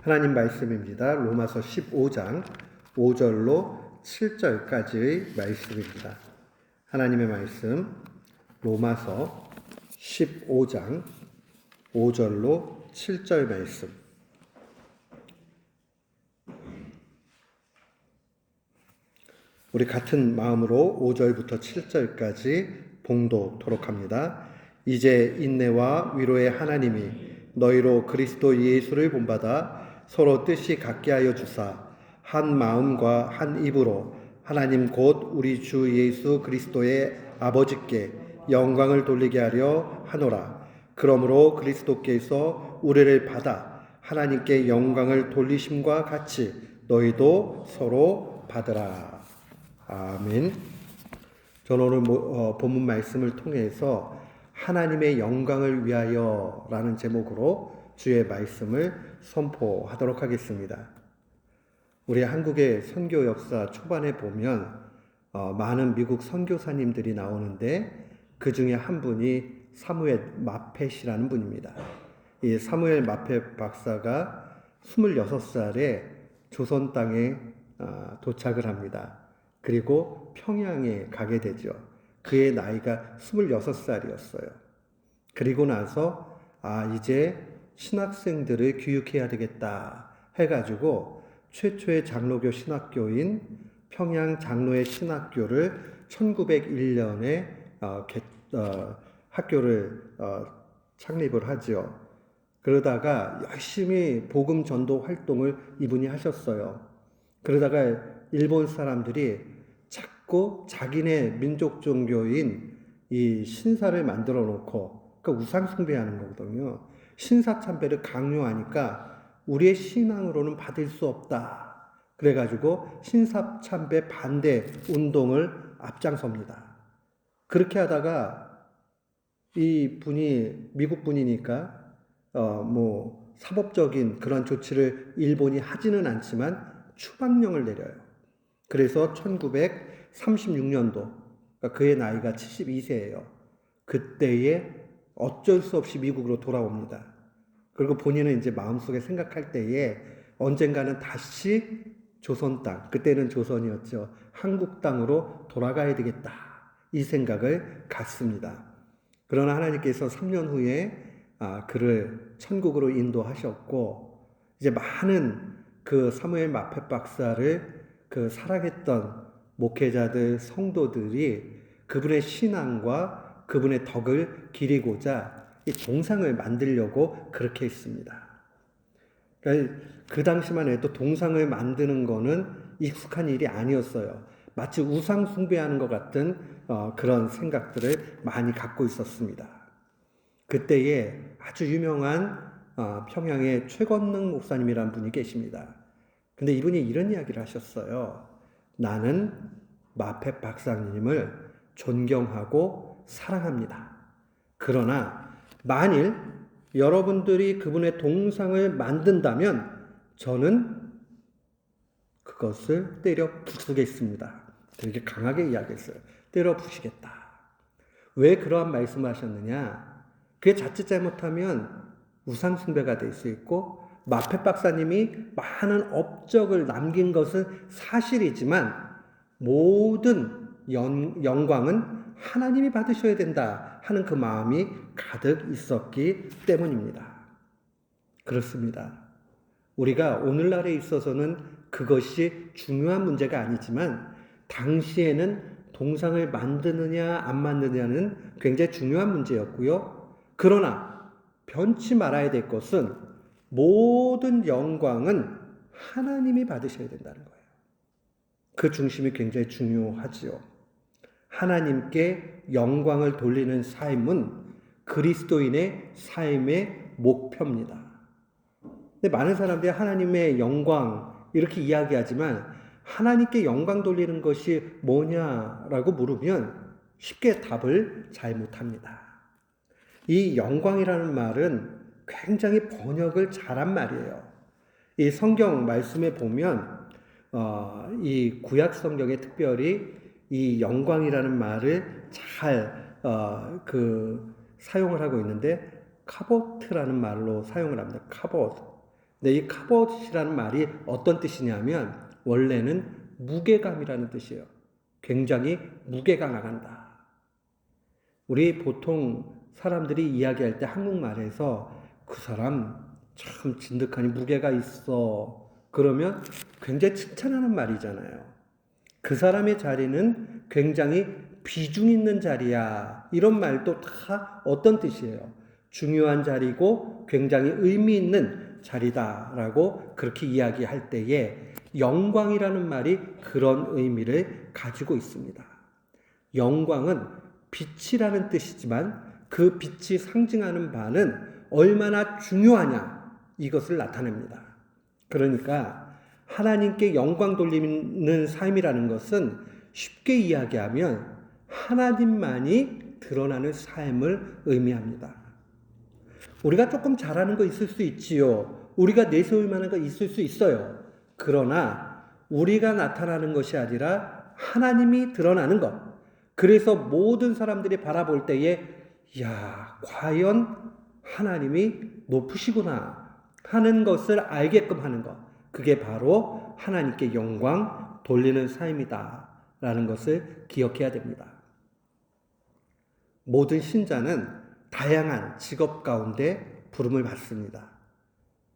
하나님 말씀입니다. 로마서 15장 5절로 7절까지의 말씀입니다. 하나님의 말씀 로마서 15장 5절로 7절 말씀. 우리 같은 마음으로 5절부터 7절까지 봉독토록 합니다. 이제 인내와 위로의 하나님이 너희로 그리스도 예수를 본받아 서로 뜻이 같게 하여 주사 한 마음과 한 입으로 하나님 곧 우리 주 예수 그리스도의 아버지께 영광을 돌리게 하려 하노라. 그러므로 그리스도께서 우리를 받아 하나님께 영광을 돌리심과 같이 너희도 서로 받으라. 아멘. 저는 오늘 본문 말씀을 통해서 하나님의 영광을 위하여 라는 제목으로 주의 말씀을 선포하도록 하겠습니다. 우리 한국의 선교 역사 초반에 보면 많은 미국 선교사님들이 나오는데 그 중에 한 분이 사무엘 마펫이라는 분입니다. 이 사무엘 마펫 박사가 26살에 조선 땅에 도착을 합니다. 그리고 평양에 가게 되죠. 그의 나이가 26살이었어요. 그리고 나서 이제 신학생들을 교육해야 되겠다 해가지고 최초의 장로교 신학교인 평양 장로의 신학교를 1901년에 학교를 창립을 하죠. 그러다가 열심히 복음 전도 활동을 이분이 하셨어요. 그러다가 일본 사람들이 자꾸 자기네 민족 종교인 이 신사를 만들어 놓고, 그러니까 우상 숭배하는 거거든요. 신사 참배를 강요하니까 우리의 신앙으로는 받을 수 없다. 그래가지고 신사 참배 반대 운동을 앞장섭니다. 그렇게 하다가 이 분이 미국 분이니까 사법적인 그런 조치를 일본이 하지는 않지만 추방령을 내려요. 그래서 1936년도, 그러니까 그의 나이가 72세예요. 그때에 어쩔 수 없이 미국으로 돌아옵니다. 그리고 본인은 이제 마음속에 생각할 때에 언젠가는 다시 조선 땅, 그때는 조선이었죠. 한국 땅으로 돌아가야 되겠다. 이 생각을 갖습니다. 그러나 하나님께서 3년 후에 그를 천국으로 인도하셨고, 이제 많은 그 사무엘 마펫 박사를 사랑했던 목회자들, 성도들이 그분의 신앙과 그분의 덕을 기리고자 이 동상을 만들려고 그렇게 했습니다. 그러니까 그 당시만 해도 동상을 만드는 거는 익숙한 일이 아니었어요. 마치 우상 숭배하는 것 같은 그런 생각들을 많이 갖고 있었습니다. 그때에 아주 유명한 평양의 최건능 목사님이라는 분이 계십니다. 근데 이분이 이런 이야기를 하셨어요. 나는 마펫 박사님을 존경하고 사랑합니다. 그러나 만일 여러분들이 그분의 동상을 만든다면 저는 그것을 때려 부수겠습니다. 되게 강하게 이야기했어요. 때려 부시겠다. 왜 그러한 말씀을 하셨느냐? 그게 자칫 잘못하면 우상 숭배가 될 수 있고, 마펫 박사님이 많은 업적을 남긴 것은 사실이지만 모든 영광은 하나님이 받으셔야 된다 하는 그 마음이 가득 있었기 때문입니다. 그렇습니다. 우리가 오늘날에 있어서는 그것이 중요한 문제가 아니지만 당시에는 동상을 만드느냐 안 만드느냐는 굉장히 중요한 문제였고요. 그러나 변치 말아야 될 것은 모든 영광은 하나님이 받으셔야 된다는 거예요. 그 중심이 굉장히 중요하지요. 하나님께 영광을 돌리는 삶은 그리스도인의 삶의 목표입니다. 근데 많은 사람들이 하나님의 영광 이렇게 이야기하지만 하나님께 영광 돌리는 것이 뭐냐라고 물으면 쉽게 답을 잘 못합니다. 이 영광이라는 말은 굉장히 번역을 잘한 말이에요. 이 성경 말씀에 보면 이 구약 성경에 특별히 이 영광이라는 말을 잘 사용을 하고 있는데 카보트라는 말로 사용을 합니다. 카보트. 이 카봇이라는 말이 어떤 뜻이냐면 원래는 무게감이라는 뜻이에요. 굉장히 무게가 나간다. 우리 보통 사람들이 이야기할 때 한국말에서 그 사람 참 진득하니 무게가 있어. 그러면 굉장히 칭찬하는 말이잖아요. 그 사람의 자리는 굉장히 비중 있는 자리야. 이런 말도 다 어떤 뜻이에요? 중요한 자리고 굉장히 의미 있는 자리다라고 그렇게 이야기할 때에 영광이라는 말이 그런 의미를 가지고 있습니다. 영광은 빛이라는 뜻이지만 그 빛이 상징하는 바는 얼마나 중요하냐 이것을 나타냅니다. 그러니까 하나님께 영광 돌리는 삶이라는 것은 쉽게 이야기하면 하나님만이 드러나는 삶을 의미합니다. 우리가 조금 잘하는 거 있을 수 있지요. 우리가 내세울 만한 거 있을 수 있어요. 그러나 우리가 나타나는 것이 아니라 하나님이 드러나는 것. 그래서 모든 사람들이 바라볼 때에 야, 과연 하나님이 높으시구나 하는 것을 알게끔 하는 것. 그게 바로 하나님께 영광 돌리는 삶이다 라는 것을 기억해야 됩니다. 모든 신자는 다양한 직업 가운데 부름을 받습니다.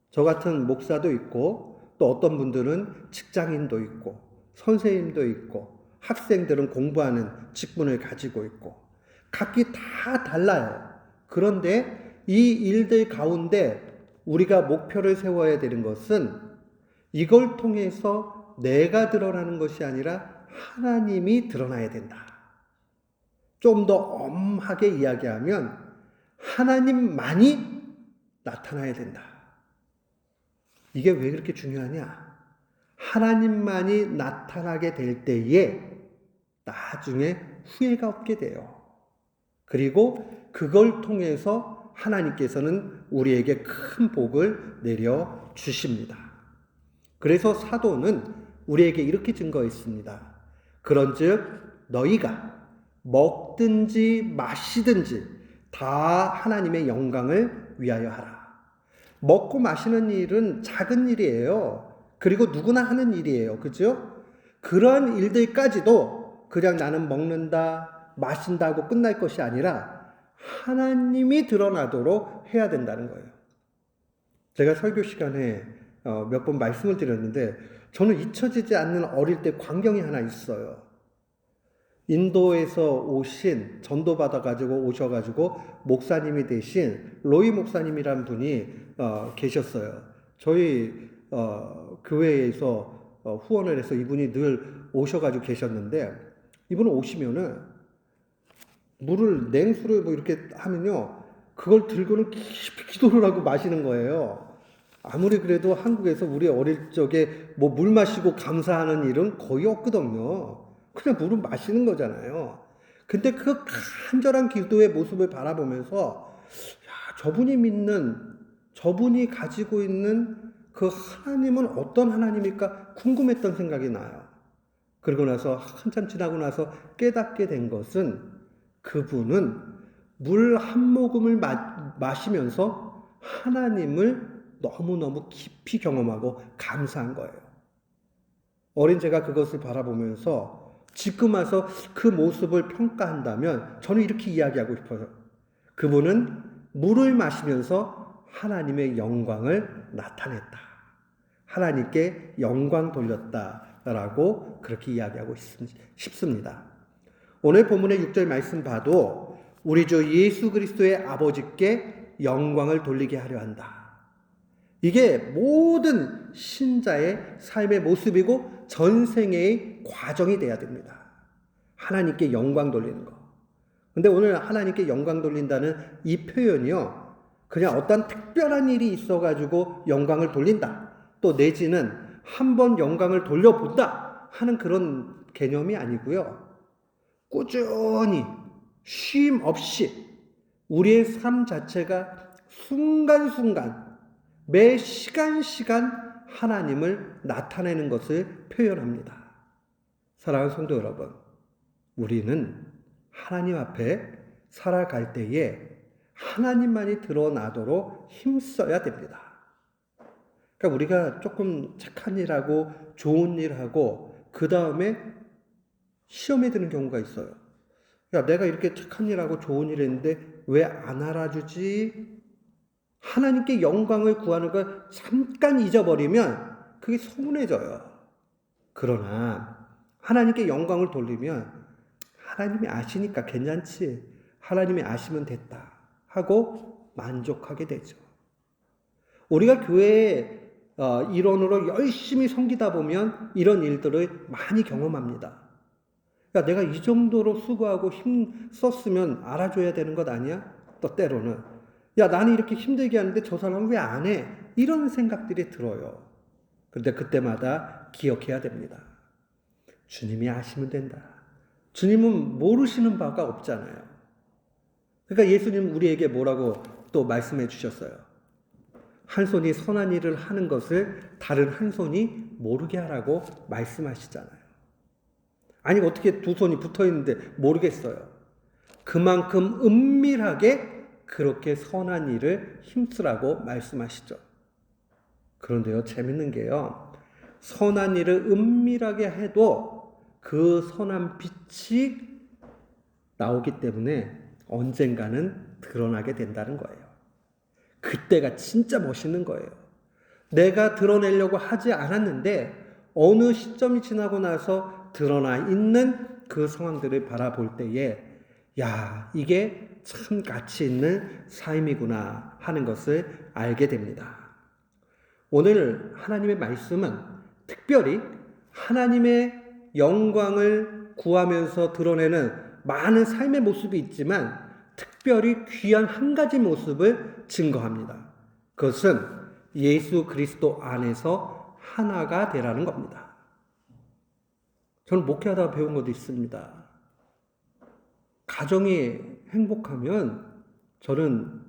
저 같은 목사도 있고 또 어떤 분들은 직장인도 있고 선생님도 있고 학생들은 공부하는 직분을 가지고 있고 각기 다 달라요. 그런데 이 일들 가운데 우리가 목표를 세워야 되는 것은 이걸 통해서 내가 드러나는 것이 아니라 하나님이 드러나야 된다. 좀 더 엄하게 이야기하면 하나님만이 나타나야 된다. 이게 왜 그렇게 중요하냐? 하나님만이 나타나게 될 때에 나중에 후회가 없게 돼요. 그리고 그걸 통해서 하나님께서는 우리에게 큰 복을 내려 주십니다. 그래서 사도는 우리에게 이렇게 증거했습니다. 그런즉 너희가 먹든지 마시든지 다 하나님의 영광을 위하여 하라. 먹고 마시는 일은 작은 일이에요. 그리고 누구나 하는 일이에요. 그죠? 그러한 일들까지도 그냥 나는 먹는다, 마신다고 끝날 것이 아니라 하나님이 드러나도록 해야 된다는 거예요. 제가 설교 시간에 몇 번 말씀을 드렸는데 저는 잊혀지지 않는 어릴 때 광경이 하나 있어요. 인도에서 오신 전도받아가지고 오셔가지고 목사님이 되신 로이 목사님이란 분이 계셨어요. 저희 교회에서 후원을 해서 이분이 늘 오셔가지고 계셨는데 이분은 오시면은 물을 냉수를 뭐 이렇게 하면요 그걸 들고는 깊이 기도를 하고 마시는 거예요. 아무리 그래도 한국에서 우리 어릴 적에 뭐 물 마시고 감사하는 일은 거의 없거든요. 그냥 물을 마시는 거잖아요. 근데 그 간절한 기도의 모습을 바라보면서 야, 저분이 가지고 있는 그 하나님은 어떤 하나님일까 궁금했던 생각이 나요. 그러고 나서 한참 지나고 나서 깨닫게 된 것은 그분은 물 한 모금을 마시면서 하나님을 너무너무 깊이 경험하고 감사한 거예요. 어린 제가 그것을 바라보면서 지금 와서 그 모습을 평가한다면 저는 이렇게 이야기하고 싶어요. 그분은 물을 마시면서 하나님의 영광을 나타냈다. 하나님께 영광 돌렸다라고 그렇게 이야기하고 싶습니다. 오늘 본문의 6절 말씀 봐도 우리 주 예수 그리스도의 아버지께 영광을 돌리게 하려 한다. 이게 모든 신자의 삶의 모습이고 전생의 과정이 돼야 됩니다. 하나님께 영광 돌리는 거. 근데 오늘 하나님께 영광 돌린다는 이 표현이요. 그냥 어떤 특별한 일이 있어가지고 영광을 돌린다. 또 내지는 한번 영광을 돌려본다 하는 그런 개념이 아니고요. 꾸준히 쉼 없이 우리의 삶 자체가 순간순간 매 시간 하나님을 나타내는 것을 표현합니다. 사랑하는 성도 여러분, 우리는 하나님 앞에 살아갈 때에 하나님만이 드러나도록 힘써야 됩니다. 그러니까 우리가 조금 착한 일하고 좋은 일하고 그 다음에 시험에 드는 경우가 있어요. 야, 내가 이렇게 착한 일하고 좋은 일 했는데 왜 안 알아주지? 하나님께 영광을 구하는 걸 잠깐 잊어버리면 그게 서운해져요. 그러나 하나님께 영광을 돌리면 하나님이 아시니까 괜찮지. 하나님이 아시면 됐다 하고 만족하게 되죠. 우리가 교회의 일원으로 열심히 섬기다 보면 이런 일들을 많이 경험합니다. 야, 내가 이 정도로 수고하고 힘 썼으면 알아줘야 되는 것 아니야? 또 때로는. 야, 나는 이렇게 힘들게 하는데 저 사람은 왜 안 해? 이런 생각들이 들어요. 그런데 그때마다 기억해야 됩니다. 주님이 아시면 된다. 주님은 모르시는 바가 없잖아요. 그러니까 예수님 우리에게 뭐라고 또 말씀해 주셨어요. 한 손이 선한 일을 하는 것을 다른 한 손이 모르게 하라고 말씀하시잖아요. 아니 어떻게 두 손이 붙어 있는데 모르겠어요. 그만큼 은밀하게 그렇게 선한 일을 힘쓰라고 말씀하시죠. 그런데요, 재밌는 게요. 선한 일을 은밀하게 해도 그 선한 빛이 나오기 때문에 언젠가는 드러나게 된다는 거예요. 그때가 진짜 멋있는 거예요. 내가 드러내려고 하지 않았는데 어느 시점이 지나고 나서 드러나 있는 그 상황들을 바라볼 때에 야, 이게 참 가치 있는 삶이구나 하는 것을 알게 됩니다. 오늘 하나님의 말씀은 특별히 하나님의 영광을 구하면서 드러내는 많은 삶의 모습이 있지만 특별히 귀한 한 가지 모습을 증거합니다. 그것은 예수 그리스도 안에서 하나가 되라는 겁니다. 저는 목회하다가 배운 것도 있습니다. 가정이 행복하면 저는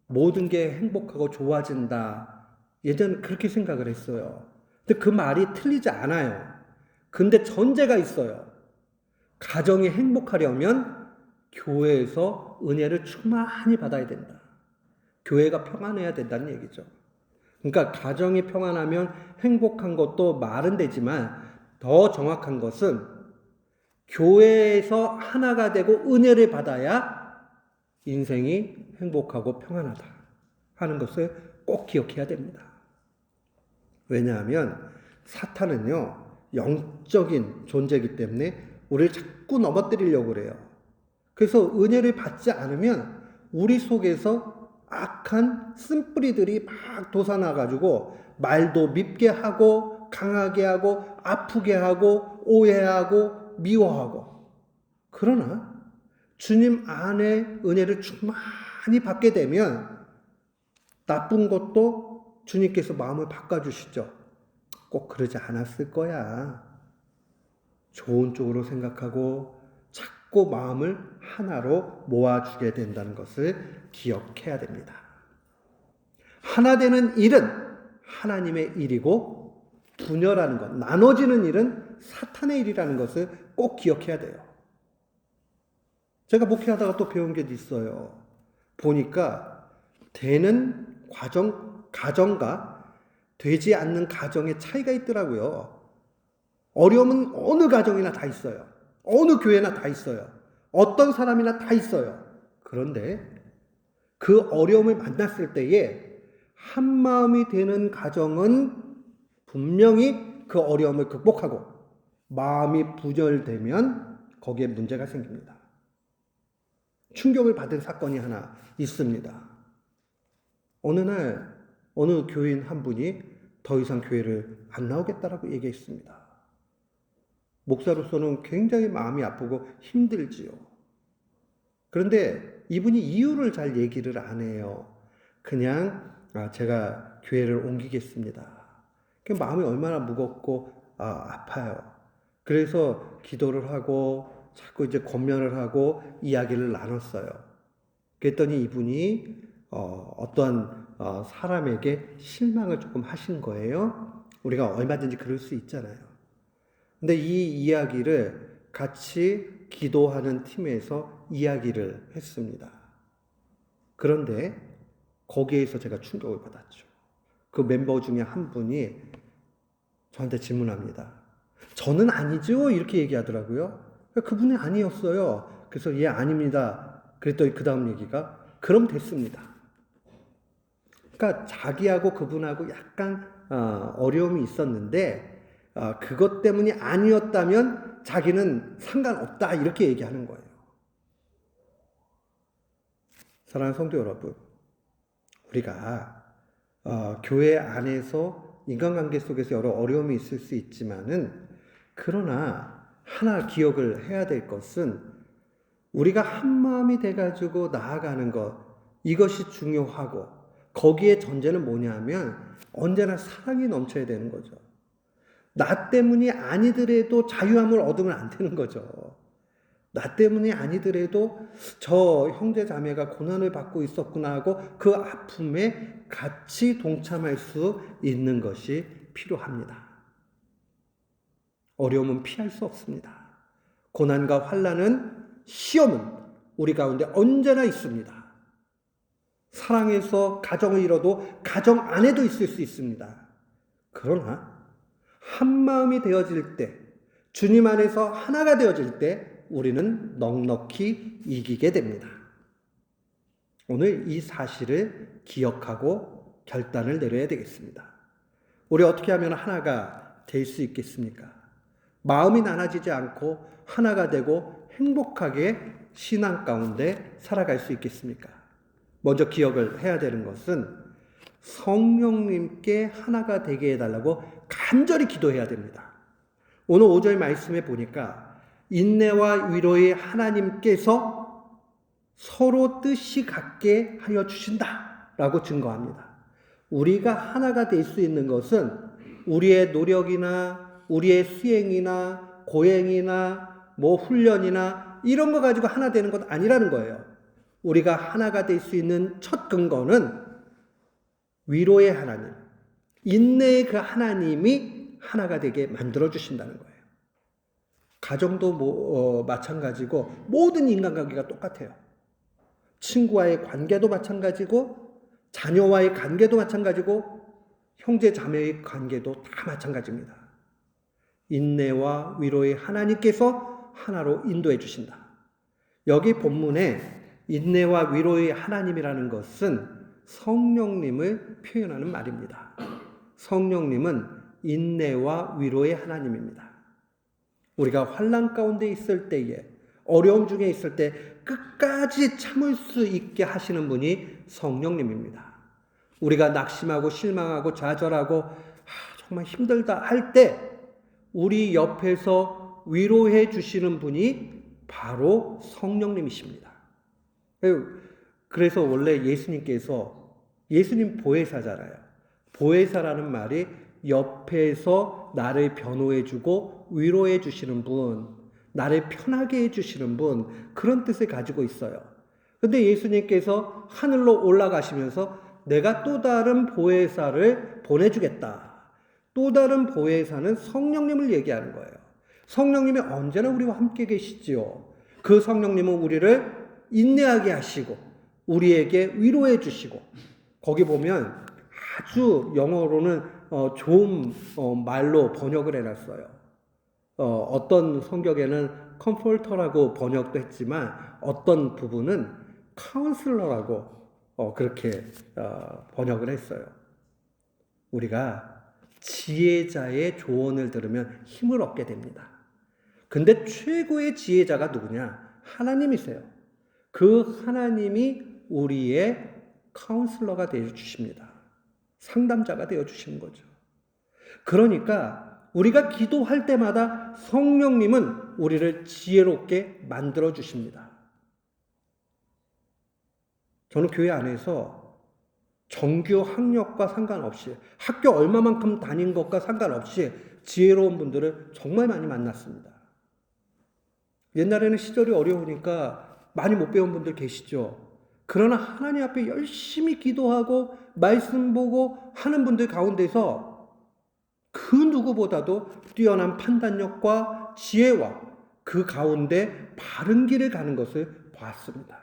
모든 게 행복하고 좋아진다. 예전에 그렇게 생각을 했어요. 근데 그 말이 틀리지 않아요. 근데 전제가 있어요. 가정이 행복하려면 교회에서 은혜를 충만히 받아야 된다. 교회가 평안해야 된다는 얘기죠. 그러니까 가정이 평안하면 행복한 것도 말은 되지만 더 정확한 것은 교회에서 하나가 되고 은혜를 받아야 인생이 행복하고 평안하다 하는 것을 꼭 기억해야 됩니다. 왜냐하면 사탄은요, 영적인 존재이기 때문에 우리를 자꾸 넘어뜨리려고 그래요. 그래서 은혜를 받지 않으면 우리 속에서 악한 쓴뿌리들이 막 솟아나가지고 말도 밉게 하고 강하게 하고 아프게 하고 오해하고 미워하고. 그러나 주님 안에 은혜를 충만히 받게 되면 나쁜 것도 주님께서 마음을 바꿔주시죠. 꼭 그러지 않았을 거야. 좋은 쪽으로 생각하고 자꾸 마음을 하나로 모아주게 된다는 것을 기억해야 됩니다. 하나 되는 일은 하나님의 일이고 분열하는 것, 나눠지는 일은 사탄의 일이라는 것을 꼭 기억해야 돼요. 제가 목회하다가 또 배운 게 있어요. 보니까 되는 가정과 되지 않는 가정의 차이가 있더라고요. 어려움은 어느 가정이나 다 있어요. 어느 교회나 다 있어요. 어떤 사람이나 다 있어요. 그런데 그 어려움을 만났을 때에 한 마음이 되는 가정은 분명히 그 어려움을 극복하고 마음이 분열되면 거기에 문제가 생깁니다. 충격을 받은 사건이 하나 있습니다. 어느 날 어느 교인 한 분이 더 이상 교회를 안 나오겠다라고 얘기했습니다. 목사로서는 굉장히 마음이 아프고 힘들지요. 그런데 이분이 이유를 잘 얘기를 안 해요. 그냥 제가 교회를 옮기겠습니다. 마음이 얼마나 무겁고 아파요. 그래서 기도를 하고 자꾸 이제 권면을 하고 이야기를 나눴어요. 그랬더니 이분이 어떠한 사람에게 실망을 조금 하신 거예요. 우리가 얼마든지 그럴 수 있잖아요. 근데 이 이야기를 같이 기도하는 팀에서 이야기를 했습니다. 그런데 거기에서 제가 충격을 받았죠. 그 그 멤버 중에 한 분이 저한테 질문합니다. 저는 아니죠? 이렇게 얘기하더라고요. 그분이 아니었어요. 그래서 예, 아닙니다. 그랬더니 그 다음 얘기가 그럼 됐습니다. 그러니까 자기하고 그분하고 약간 어려움이 있었는데 그것 때문이 아니었다면 자기는 상관없다 이렇게 얘기하는 거예요. 사랑하는 성도 여러분, 우리가 교회 안에서 인간관계 속에서 여러 어려움이 있을 수 있지만은 그러나 하나 기억을 해야 될 것은 우리가 한 마음이 돼가지고 나아가는 것 이것이 중요하고 거기에 전제는 뭐냐면 언제나 사랑이 넘쳐야 되는 거죠. 나 때문이 아니더라도 자유함을 얻으면 안 되는 거죠. 나 때문이 아니더라도 저 형제 자매가 고난을 받고 있었구나 하고 그 아픔에 같이 동참할 수 있는 것이 필요합니다. 어려움은 피할 수 없습니다. 고난과 환난은 시험은 우리 가운데 언제나 있습니다. 사랑해서 가정을 이뤄도 가정 안에도 있을 수 있습니다. 그러나 한 마음이 되어질 때, 주님 안에서 하나가 되어질 때 우리는 넉넉히 이기게 됩니다. 오늘 이 사실을 기억하고 결단을 내려야 되겠습니다. 우리 어떻게 하면 하나가 될 수 있겠습니까? 마음이 나눠지지 않고 하나가 되고 행복하게 신앙 가운데 살아갈 수 있겠습니까? 먼저 기억을 해야 되는 것은 성령님께 하나가 되게 해달라고 간절히 기도해야 됩니다. 오늘 5절 말씀에 보니까 인내와 위로의 하나님께서 서로 뜻이 같게 하여 주신다라고 증거합니다. 우리가 하나가 될 수 있는 것은 우리의 노력이나 우리의 수행이나 고행이나 훈련이나 이런 거 가지고 하나 되는 것 아니라는 거예요. 우리가 하나가 될 수 있는 첫 근거는 위로의 하나님, 인내의 그 하나님이 하나가 되게 만들어 주신다는 거예요. 가정도 마찬가지고 모든 인간관계가 똑같아요. 친구와의 관계도 마찬가지고 자녀와의 관계도 마찬가지고 형제 자매의 관계도 다 마찬가지입니다. 인내와 위로의 하나님께서 하나로 인도해 주신다. 여기 본문에 인내와 위로의 하나님이라는 것은 성령님을 표현하는 말입니다. 성령님은 인내와 위로의 하나님입니다. 우리가 환난 가운데 있을 때에 어려움 중에 있을 때 끝까지 참을 수 있게 하시는 분이 성령님입니다. 우리가 낙심하고 실망하고 좌절하고 정말 힘들다 할 때 우리 옆에서 위로해 주시는 분이 바로 성령님이십니다. 그래서 원래 예수님 보혜사잖아요. 보혜사라는 말이 옆에서 나를 변호해 주고 위로해 주시는 분, 나를 편하게 해 주시는 분, 그런 뜻을 가지고 있어요. 근데 예수님께서 하늘로 올라가시면서 내가 또 다른 보혜사를 보내주겠다. 또 다른 보혜사는 성령님을 얘기하는 거예요. 성령님이 언제나 우리와 함께 계시지요. 그 성령님은 우리를 인내하게 하시고 우리에게 위로해 주시고 거기 보면 아주 영어로는 좋은 말로 번역을 해놨어요. 어떤 성경에는 컴포터라고 번역도 했지만 어떤 부분은 카운슬러라고 그렇게 번역을 했어요. 우리가 지혜자의 조언을 들으면 힘을 얻게 됩니다. 근데 최고의 지혜자가 누구냐? 하나님이세요. 그 하나님이 우리의 카운슬러가 되어주십니다. 상담자가 되어주시는 거죠. 그러니까 우리가 기도할 때마다 성령님은 우리를 지혜롭게 만들어주십니다. 저는 교회 안에서 정규 학력과 상관없이 학교 얼마만큼 다닌 것과 상관없이 지혜로운 분들을 정말 많이 만났습니다. 옛날에는 시절이 어려우니까 많이 못 배운 분들 계시죠. 그러나 하나님 앞에 열심히 기도하고 말씀 보고 하는 분들 가운데서 그 누구보다도 뛰어난 판단력과 지혜와 그 가운데 바른 길을 가는 것을 봤습니다.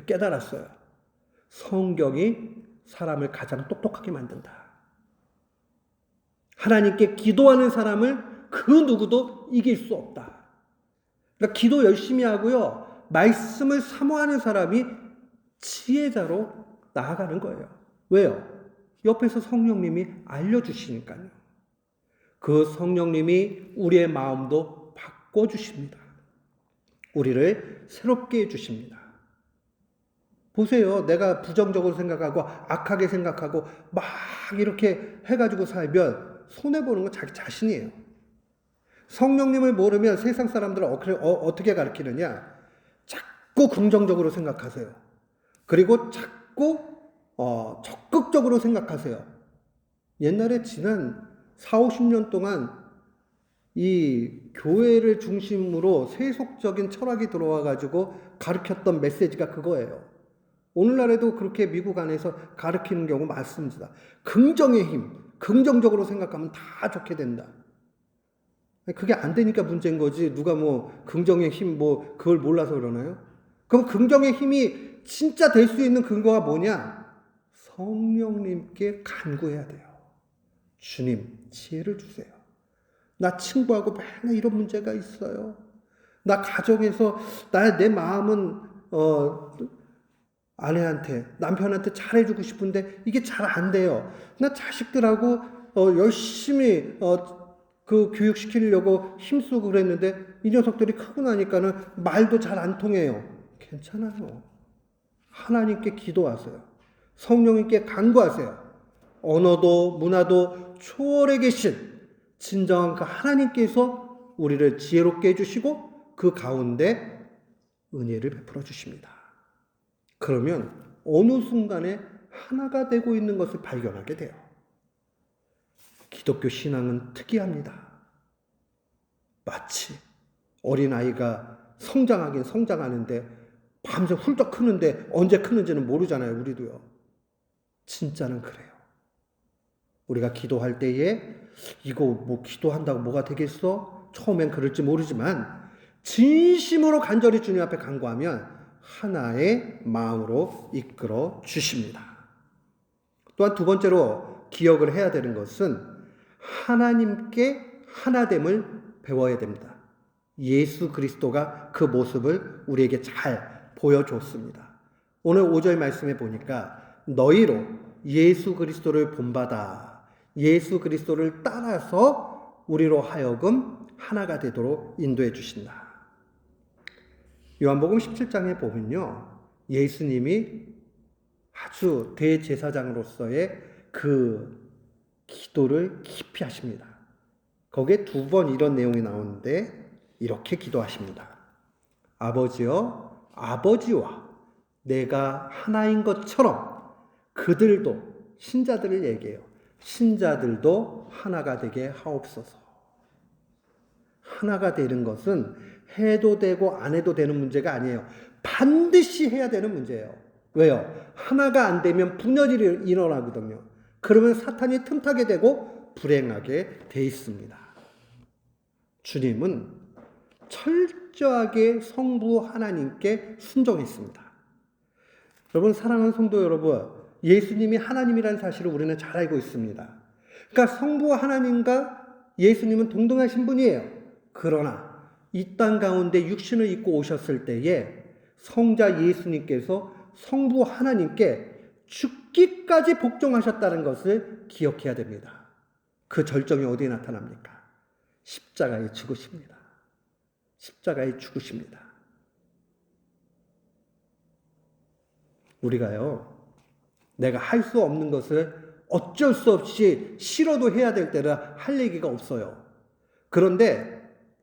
깨달았어요. 성경이 사람을 가장 똑똑하게 만든다. 하나님께 기도하는 사람을 그 누구도 이길 수 없다. 그러니까 기도 열심히 하고요. 말씀을 사모하는 사람이 지혜자로 나아가는 거예요. 왜요? 옆에서 성령님이 알려주시니까요. 그 성령님이 우리의 마음도 바꿔주십니다. 우리를 새롭게 해주십니다. 보세요. 내가 부정적으로 생각하고 악하게 생각하고 막 이렇게 해가지고 살면 손해보는 건 자기 자신이에요. 성령님을 모르면 세상 사람들을 어떻게 가르치느냐? 자꾸 긍정적으로 생각하세요. 그리고 자꾸 적극적으로 생각하세요. 옛날에 지난 40-50년 동안 이 교회를 중심으로 세속적인 철학이 들어와가지고 가르쳤던 메시지가 그거예요. 오늘날에도 그렇게 미국 안에서 가르치는 경우 많습니다. 긍정의 힘, 긍정적으로 생각하면 다 좋게 된다. 그게 안 되니까 문제인 거지. 누가 뭐 긍정의 힘 그걸 몰라서 그러나요? 그럼 긍정의 힘이 진짜 될 수 있는 근거가 뭐냐? 성령님께 간구해야 돼요. 주님, 지혜를 주세요. 나 친구하고 맨날 이런 문제가 있어요. 나 가정에서 내 마음은 아내한테, 남편한테 잘해주고 싶은데 이게 잘 안 돼요. 나 자식들하고 열심히 그 교육시키려고 힘쓰고 그랬는데 이 녀석들이 크고 나니까는 말도 잘 안 통해요. 괜찮아요. 하나님께 기도하세요. 성령님께 간구하세요. 언어도 문화도 초월해 계신 진정한 그 하나님께서 우리를 지혜롭게 해주시고 그 가운데 은혜를 베풀어 주십니다. 그러면 어느 순간에 하나가 되고 있는 것을 발견하게 돼요. 기독교 신앙은 특이합니다. 마치 어린아이가 성장하긴 성장하는데 밤새 훌쩍 크는데 언제 크는지는 모르잖아요. 우리도요. 진짜는 그래요. 우리가 기도할 때에 이거 뭐 기도한다고 뭐가 되겠어? 처음엔 그럴지 모르지만 진심으로 간절히 주님 앞에 간구하면 하나의 마음으로 이끌어 주십니다. 또한 두 번째로 기억을 해야 되는 것은 하나님께 하나됨을 배워야 됩니다. 예수 그리스도가 그 모습을 우리에게 잘 보여줬습니다. 오늘 5절 말씀에 보니까 너희로 예수 그리스도를 본받아 예수 그리스도를 따라서 우리로 하여금 하나가 되도록 인도해 주신다. 요한복음 17장에 보면요. 예수님이 아주 대제사장으로서의 그 기도를 깊이 하십니다. 거기에 2번 이런 내용이 나오는데 이렇게 기도하십니다. 아버지여, 아버지와 내가 하나인 것처럼 그들도 신자들을 얘기해요. 신자들도 하나가 되게 하옵소서. 하나가 되는 것은 해도 되고 안 해도 되는 문제가 아니에요. 반드시 해야 되는 문제예요. 왜요? 하나가 안 되면 분열이 일어나거든요. 그러면 사탄이 틈타게 되고 불행하게 돼 있습니다. 주님은 철저하게 성부 하나님께 순종했습니다. 여러분, 사랑하는 성도 여러분, 예수님이 하나님이라는 사실을 우리는 잘 알고 있습니다. 그러니까 성부 하나님과 예수님은 동등하신 분이에요. 그러나 이 땅 가운데 육신을 입고 오셨을 때에 성자 예수님께서 성부 하나님께 죽기까지 복종하셨다는 것을 기억해야 됩니다. 그 절정이 어디에 나타납니까? 십자가에 죽으십니다. 십자가에 죽으십니다. 우리가요, 내가 할 수 없는 것을 어쩔 수 없이 싫어도 해야 될 때라 할 얘기가 없어요. 그런데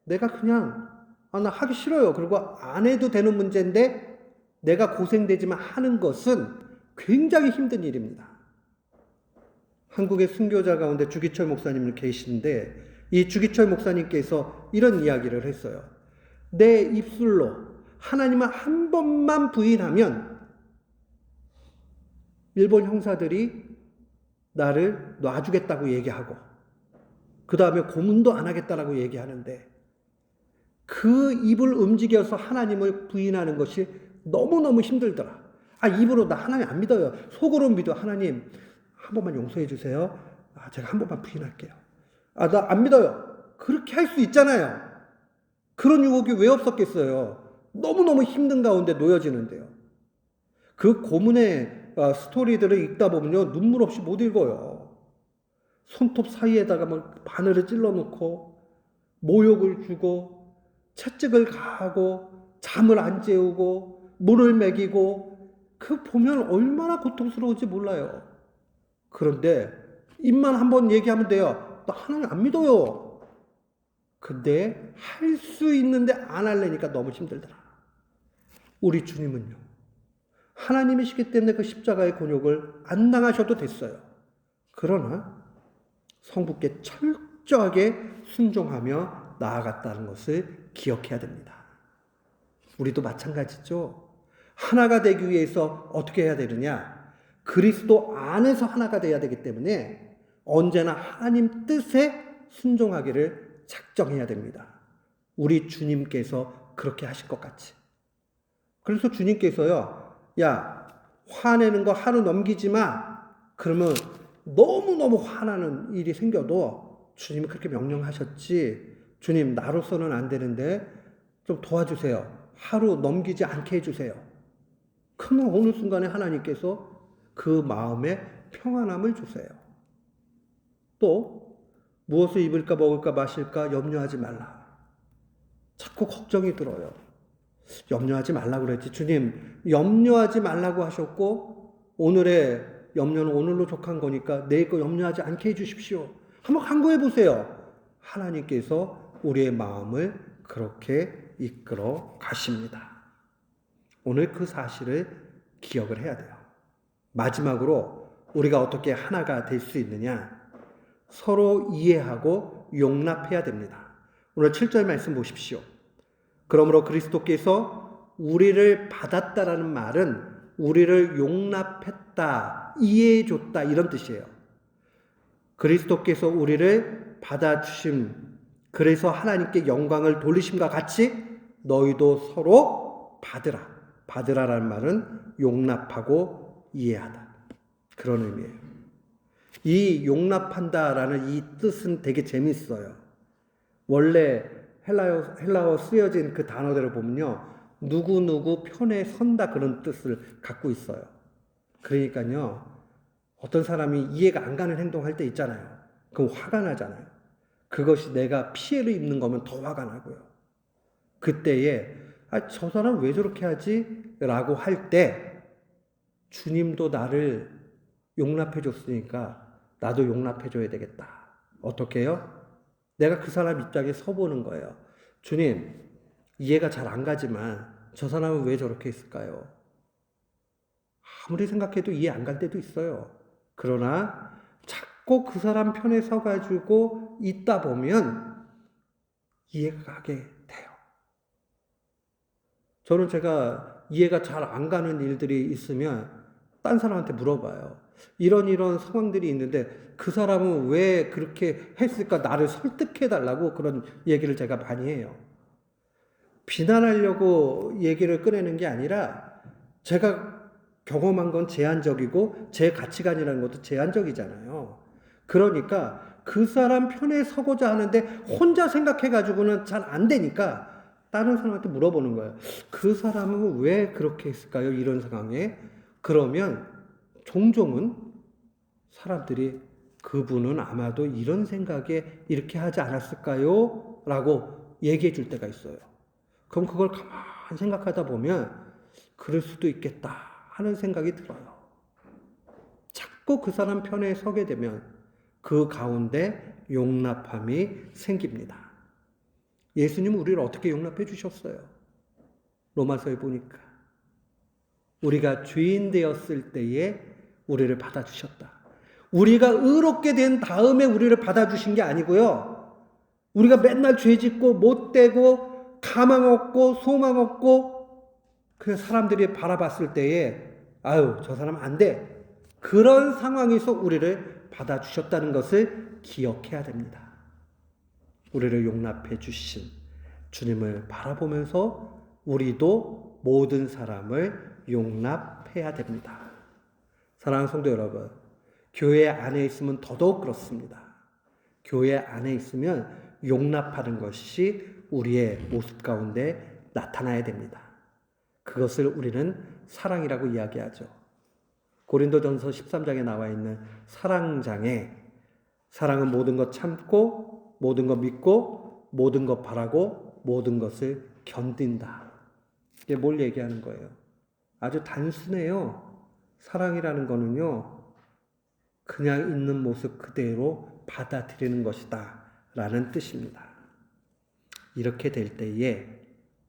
내가 그냥 나 하기 싫어요. 그리고 안 해도 되는 문제인데 내가 고생되지만 하는 것은 굉장히 힘든 일입니다. 한국의 순교자 가운데 주기철 목사님 계시는데 이 주기철 목사님께서 이런 이야기를 했어요. 내 입술로 하나님을 한 번만 부인하면 일본 형사들이 나를 놔주겠다고 얘기하고 그 다음에 고문도 안 하겠다라고 얘기하는데 그 입을 움직여서 하나님을 부인하는 것이 너무너무 힘들더라. 입으로 나 하나님 안 믿어요. 속으로 믿어. 하나님 한 번만 용서해 주세요. 제가 한 번만 부인할게요. 아, 나 안 믿어요. 그렇게 할 수 있잖아요. 그런 유혹이 왜 없었겠어요? 너무너무 힘든 가운데 놓여지는데요. 그 고문의 스토리들을 읽다 보면요, 눈물 없이 못 읽어요. 손톱 사이에다가 막 바늘을 찔러 놓고, 모욕을 주고, 채찍을 가하고, 잠을 안 재우고, 물을 먹이고, 그 보면 얼마나 고통스러운지 몰라요. 그런데 입만 한번 얘기하면 돼요. 나 하나님 안 믿어요. 근데 할 수 있는데 안 하려니까 너무 힘들더라. 우리 주님은요, 하나님이시기 때문에 그 십자가의 곤욕을 안 당하셔도 됐어요. 그러나 성부께 철저하게 순종하며 나아갔다는 것을 기억해야 됩니다. 우리도 마찬가지죠. 하나가 되기 위해서 어떻게 해야 되느냐? 그리스도 안에서 하나가 돼야 되기 때문에 언제나 하나님 뜻에 순종하기를 작정해야 됩니다. 우리 주님께서 그렇게 하실 것 같이. 그래서 주님께서요, 야, 화내는 거 하루 넘기지 마. 그러면 너무너무 화나는 일이 생겨도 주님이 그렇게 명령하셨지. 주님, 나로서는 안 되는데 좀 도와주세요. 하루 넘기지 않게 해주세요. 그러면 어느 순간에 하나님께서 그 마음에 평안함을 주세요. 또 무엇을 입을까 먹을까 마실까 염려하지 말라. 자꾸 걱정이 들어요. 염려하지 말라고 그랬지. 주님, 염려하지 말라고 하셨고 오늘의 염려는 오늘로 족한 거니까 내일 거 염려하지 않게 해주십시오. 한번 간구해 보세요. 하나님께서 우리의 마음을 그렇게 이끌어 가십니다. 오늘 그 사실을 기억을 해야 돼요. 마지막으로 우리가 어떻게 하나가 될 수 있느냐? 서로 이해하고 용납해야 됩니다. 오늘 7절 말씀 보십시오. 그러므로 그리스도께서 우리를 받았다라는 말은 우리를 용납했다, 이해해줬다 이런 뜻이에요. 그리스도께서 우리를 받아주심, 그래서 하나님께 영광을 돌리심과 같이 너희도 서로 받으라. 받으라라는 말은 용납하고 이해하다. 그런 의미예요. 이 용납한다라는 이 뜻은 되게 재밌어요. 원래 헬라어 쓰여진 그 단어대로 보면요, 누구누구 편에 선다 그런 뜻을 갖고 있어요. 그러니까요, 어떤 사람이 이해가 안 가는 행동할 때 있잖아요. 그럼 화가 나잖아요. 그것이 내가 피해를 입는 거면 더 화가 나고요. 그때에 저 사람 왜 저렇게 하지? 라고 할 때 주님도 나를 용납해 줬으니까 나도 용납해 줘야 되겠다. 어떻게 해요? 내가 그 사람 입장에 서보는 거예요. 주님, 이해가 잘 안 가지만 저 사람은 왜 저렇게 했을까요? 아무리 생각해도 이해 안 갈 때도 있어요. 그러나 자꾸 그 사람 편에 서가지고 있다 보면 이해가 가게 돼요. 저는 제가 이해가 잘 안 가는 일들이 있으면 딴 사람한테 물어봐요. 이런 상황들이 있는데 그 사람은 왜 그렇게 했을까? 나를 설득해달라고 그런 얘기를 제가 많이 해요. 비난하려고 얘기를 꺼내는 게 아니라 제가 경험한 건 제한적이고 제 가치관이라는 것도 제한적이잖아요. 그러니까 그 사람 편에 서고자 하는데 혼자 생각해가지고는 잘 안 되니까 다른 사람한테 물어보는 거예요. 그 사람은 왜 그렇게 했을까요? 이런 상황에. 그러면 종종은 사람들이 그분은 아마도 이런 생각에 이렇게 하지 않았을까요? 라고 얘기해 줄 때가 있어요. 그럼 그걸 가만히 생각하다 보면 그럴 수도 있겠다 하는 생각이 들어요. 자꾸 그 사람 편에 서게 되면 그 가운데 용납함이 생깁니다. 예수님은 우리를 어떻게 용납해 주셨어요? 로마서에 보니까 우리가 죄인 되었을 때에 우리를 받아주셨다. 우리가 의롭게 된 다음에 우리를 받아주신 게 아니고요. 우리가 맨날 죄 짓고 못되고 가망 없고 소망 없고 그 사람들이 바라봤을 때에 아유 저 사람 안 돼. 그런 상황에서 우리를 받아주셨다는 것을 기억해야 됩니다. 우리를 용납해 주신 주님을 바라보면서 우리도 모든 사람을 용납해야 됩니다. 사랑하는 성도 여러분, 교회 안에 있으면 더더욱 그렇습니다. 교회 안에 있으면 용납하는 것이 우리의 모습 가운데 나타나야 됩니다. 그것을 우리는 사랑이라고 이야기하죠. 고린도전서 13장에 나와 있는 사랑장에 사랑은 모든 것 참고 모든 것 믿고 모든 것 바라고 모든 것을 견딘다. 이게 뭘 얘기하는 거예요? 아주 단순해요. 사랑이라는 거는요. 그냥 있는 모습 그대로 받아들이는 것이다 라는 뜻입니다. 이렇게 될 때에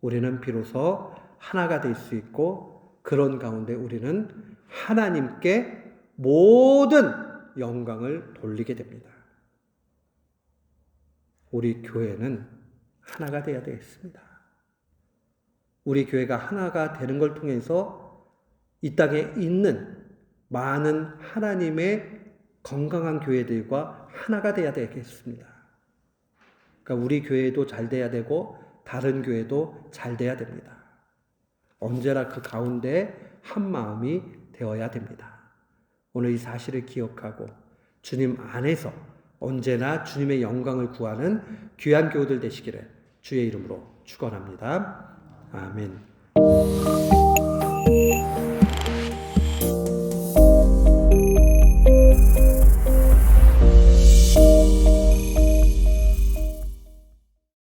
우리는 비로소 하나가 될 수 있고 그런 가운데 우리는 하나님께 모든 영광을 돌리게 됩니다. 우리 교회는 하나가 되어야 되겠습니다. 우리 교회가 하나가 되는 걸 통해서 이 땅에 있는 많은 하나님의 건강한 교회들과 하나가 되어야 되겠습니다. 그러니까 우리 교회도 잘 돼야 되고 다른 교회도 잘 돼야 됩니다. 언제나 그 가운데 한 마음이 되어야 됩니다. 오늘 이 사실을 기억하고 주님 안에서 언제나 주님의 영광을 구하는 귀한 교우들 되시기를 주의 이름으로 축원합니다. 아멘.